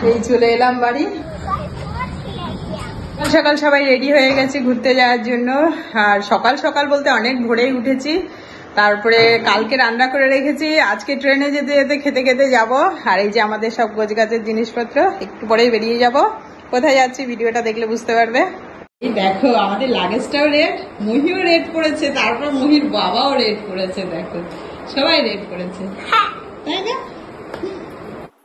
এই চলে এলাম বাড়ি। সকাল সবাই রেডি হয়ে গেছে ঘুরতে যাওয়ার জন্য। আর সকাল সকাল বলতে অনেক ভোরেই উঠেছি। তারপরে কালকে রান্না করে রেখেছি, আজকে ট্রেনে যেতে যেতে খেতে খেতে যাব। আর এই যে আমাদের সব গোছগাছের জিনিসপত্র, একটু পরেই বেরিয়ে যাব। কোথায় যাচ্ছি ভিডিওটা দেখলে বুঝতে পারবে। এই দেখো আমাদের লাগেজটাও রেড, মহিও রেড করেছে, তারপর মহির বাবাও রেড করেছে। দেখো সবাই রেড করেছে, তাই না?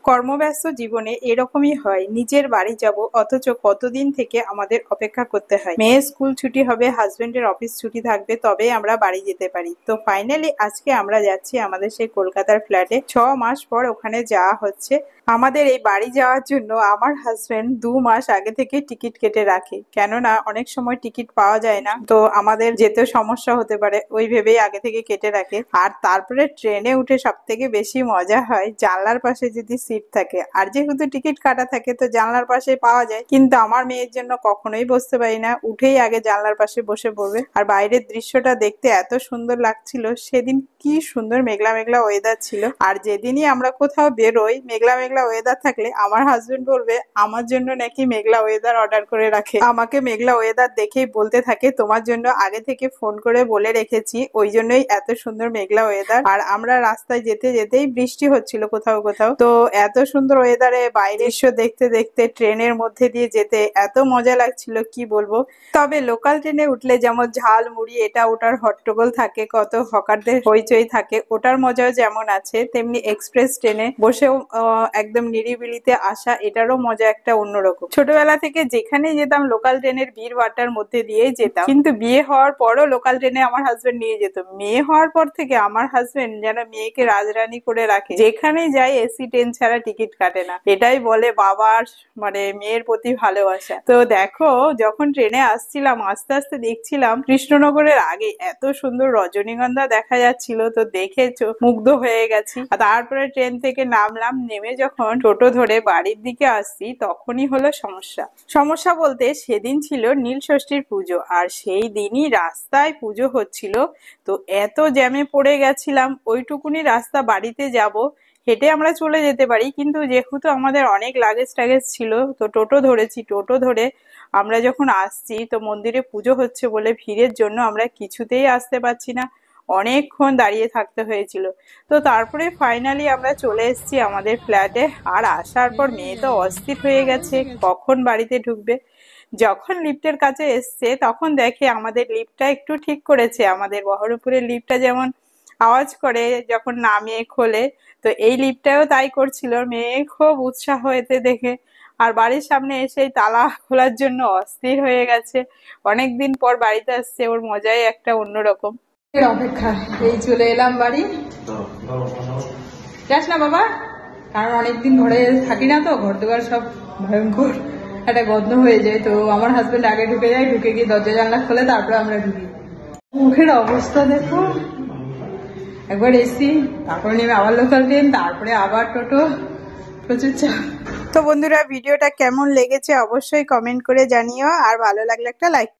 কর্মব্যস্ত জীবনে এরকমই হয়, নিজের বাড়ি যাব অথচ কতদিন থেকে আমাদের অপেক্ষা করতে হয়। মেয়ের স্কুল ছুটি হবে, হাজবেন্ডের অফিস ছুটি থাকবে, তবেই আমরা বাড়ি যেতে পারি। তো ফাইনালি আজকে আমরা যাচ্ছি আমাদের সেই কলকাতার ফ্ল্যাটে। 6 মাস পর ওখানে যাওয়া হচ্ছে। আমাদের এই বাড়ি যাওয়ার জন্য আমার হাজবেন্ড 2 মাস আগে থেকে টিকিট কেটে রাখে, কেননা অনেক সময় টিকিট পাওয়া যায় না, তো আমাদের যেতে সমস্যা হতে পারে, ওই ভেবেই আগে থেকে কেটে রাখে। আর তারপরে ট্রেনে উঠে সব থেকে বেশি মজা হয় জানলার পাশে যদি সিট থাকে, আর যেহেতু টিকিট কাটা থাকে তো জানলার পাশে পাওয়া যায়, কিন্তু আমার মেয়ের জন্য কখনোই বসতে পারি না, উঠেই আগে জানলার পাশে বসে পড়বে। আর বাইরের দৃশ্যটা দেখতে এত সুন্দর লাগছিল। সেদিন কি সুন্দর মেঘলা মেঘলা ওয়েদার ছিল। আর যেদিনই আমরা কোথাও বেরোই মেঘলা মেঘলা ওয়েদার থাকলে আমার হাজবেন্ড বলবে আমার জন্য নাকি মেঘলা ওয়েদার অর্ডার করে রাখে। আমাকে মেঘলা ওয়েদার দেখেই বলতে থাকে তোমার জন্য আগে থেকে ফোন করে বলে রেখেছি, ওই জন্যই এত সুন্দর মেঘলা ওয়েদার। আর আমরা রাস্তায় যেতে যেতেই বৃষ্টি হচ্ছিল কোথাও কোথাও, তো এত সুন্দর ওয়েদারে বাইরের দৃশ্য দেখতে দেখতে ট্রেনের মধ্যে দিয়ে যেতে এত মজা লাগছিল কি বলবো। তবে লোকাল ট্রেনে উঠলে যেমন ঝাল মুড়ি এটা ওটার হট্টগোল থাকে, কত হকারদের হইচই থাকে, ওটার মজাও যেমন আছে, তেমনি এক্সপ্রেস ট্রেনে বসেও একদম নিরিবিলিতে আসা, এটারও মজা একটা অন্যরকম। ছোটবেলা থেকে যেখানে যেতাম লোকাল ট্রেনের ভিড় ভাট্টার মধ্যে দিয়েই যেতাম, কিন্তু বিয়ে হওয়ার পরও লোকাল ট্রেনে আমার হাজবেন্ড নিয়ে যেত। মেয়ে হওয়ার পর থেকে আমার হাজবেন্ড যেন মেয়েকে রাজরানী করে রাখে, যেখানেই যাই এসি ট্রেন ছাড়া টিকিট কাটে না। এটাই বলে বাবার মানে মেয়ের প্রতি ভালোবাসা। তো দেখো যখন ট্রেনে আসছিলাম আস্তে আস্তে দেখছিলাম কৃষ্ণনগরের আগে এত সুন্দর রজনীগন্ধা দেখা যাচ্ছিল, তো দেখে মুগ্ধ হয়ে গেছি। তারপরে ট্রেন থেকে নামলাম, নেমে যখন টোটো ধরে বাড়ির দিকে আসছি তখনই হলো সমস্যা বলতে সেদিন ছিল নীল ষষ্ঠীর পুজো, আর সেই দিনই রাস্তায় পুজো হচ্ছিল। তো এত জ্যামে পড়ে গেছিলাম, ওইটুকুনি রাস্তা বাড়িতে যাব হেঁটে আমরা চলে যেতে পারি, কিন্তু যেহেতু আমাদের অনেক লাগেজ টাগেজ ছিল তো টোটো ধরেছি। টোটো ধরে আমরা যখন আসছি তো মন্দিরে পুজো হচ্ছে বলে ভিড়ের জন্য আমরা কিছুতেই আসতে পারছি না, অনেকক্ষণ দাঁড়িয়ে থাকতে হয়েছিল। তো তারপরে ফাইনালি আমরা চলে এসেছি আমাদের ফ্ল্যাটে। আর আসার পর মেয়ে তো অস্থির হয়ে গেছে কখন বাড়িতে ঢুকবে। যখন লিফটের কাছে এসছে তখন দেখে আমাদের লিফটটা একটু ঠিক করেছে, আমাদের বহরমপুরের লিফটটা যেমন আওয়াজ করে যখন নামিয়ে খোলে, তো এই লিফটটাও তাই করছিল। মেয়ে খুব উৎসাহ এতে দেখে, আর বাড়ির সামনে এসে তালা খোলার জন্য অস্থির হয়ে গেছে। অনেকদিন পর বাড়িতে আসছে, ওর মজাই একটা অন্যরকম। অপেক্ষা এই চলে এলাম বাড়ি। যাস না বাবা, কারণ অনেকদিন ঘরে থাকি না, তো ঘর দুয়ার সব ভয়ঙ্কর একটা গন্ধ হয়ে যায়। তো আমার হাজবেন্ড আগে ঢুকে যায়, ঢুকে গিয়ে দরজা জানলা খোলে, তারপরে আমরা ঢুকি। মুখের অবস্থা দেখো, একবার এসি, তারপরে নেমে আবার লোকাল ট্রেন, তারপরে আবার টোটো, প্রচুর চাপ। তো বন্ধুরা ভিডিওটা কেমন লেগেছে অবশ্যই কমেন্ট করে জানিও, আর ভালো লাগলে একটা লাইক